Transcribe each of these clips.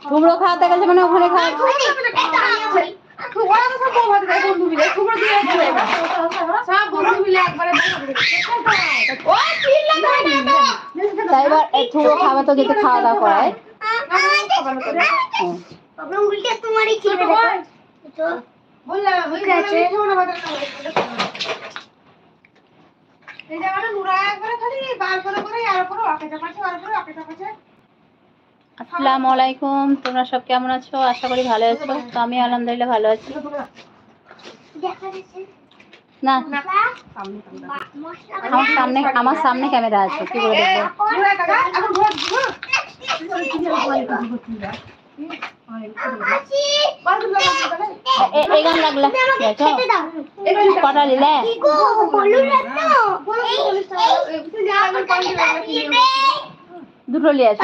কুমড়ো খাওয়াতে গেছে মানে ওখানে খাওয়া এবার ঠুকো খাওয়া তো যেতে খাওয়া দাওয়া করায় আসসালামু আলাইকুম, তোমরা সব কেমন আছো? আশা করি ভালো আছো। তো আমি আলহামদুলিল্লাহ ভালো আছি। না আমার সামনে ক্যামেরা আছে, কি বলে দেখবো? এই গান লাগলা কটা নিলে দুটো লিয়েছ?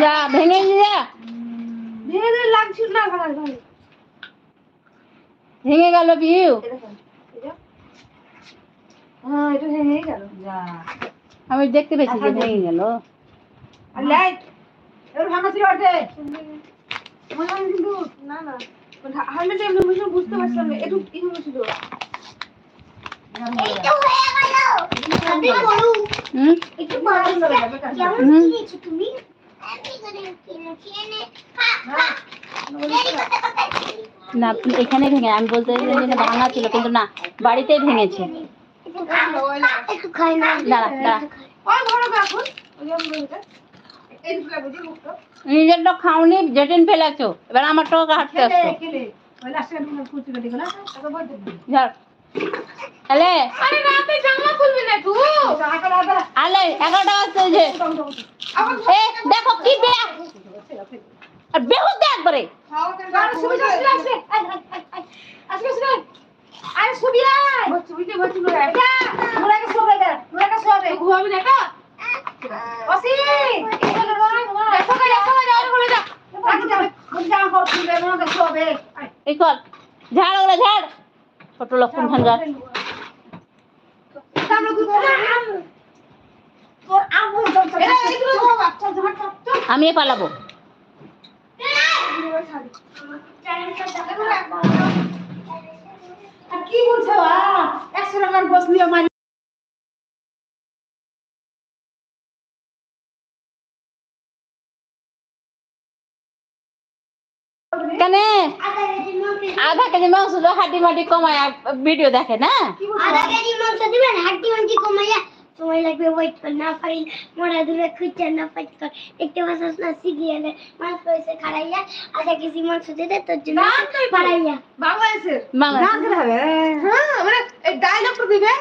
যা ভেঙে ভেঙে গেল বিউ। আমি দেখতে পেয়েছি যে ভেঙে গেল। বুঝতে পারছিলাম না একটু কি হয়েছিল। না এখানে ভেঙে, আমি বলতে ভাঙা ছিল কিন্তু না, বাড়িতেই ভেঙেছে। নিজেরটা খাওনি, জেটিন ফেলেছো, এবার আমারটাও হাঁটতে আসছো। আলে 11টা বাজছে। দেখো কি বেহুদা একবারে। ঝাড় ওরা ঝাড়, ছোট লক্ষণ ভাঙ্গার। আমি পালাবো। কি বলছো? 100 টাকার বস নিয়ে কেন আধা কেজি মাংস হাড্ডি মাটি কমায় ভিডিও দেখে না? আধা কেজি মাংস দিবেন, হাড্ডি মাটি কমাইয়া সময় লাগবে, ওয়েট কর না পারি মোড়া দূরে খুঁজে না ফাইট কর দেখতে পাচ্ছিস না সিরিয়ালে মাংস হইছে খাড়াইয়া আধা কেজি মাংস দিতে তোর জন্য বাড়াইয়া বাংলাদেশে না দিতে হবে। হ্যাঁ মানে এই ডায়লগ তো দিবে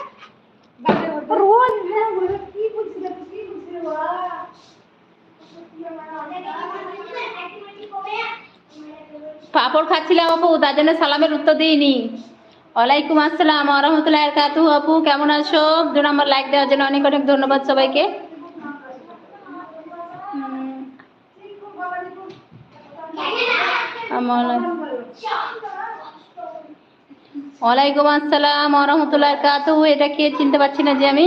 রোজ। হ্যাঁ বলে কি বলছিস কি বলছিস পাপড় খাচ্ছিলাম আপু, তার জন্য সালামের উত্তর দিইনি। ওয়ালাইকুম আসসালাম ওয়া রাহমাতুল্লাহি ওয়া বারাকাতুহু। আপু কেমন আছো? 2 নম্বর লাইক দেওয়ার জন্য অনেক অনেক ধন্যবাদ সবাইকে। ওয়ালাইকুম আসসালাম ওয়া রাহমাতুল্লাহি ওয়া বারাকাতুহু। এটা কে চিনতে পারছি না যে আমি।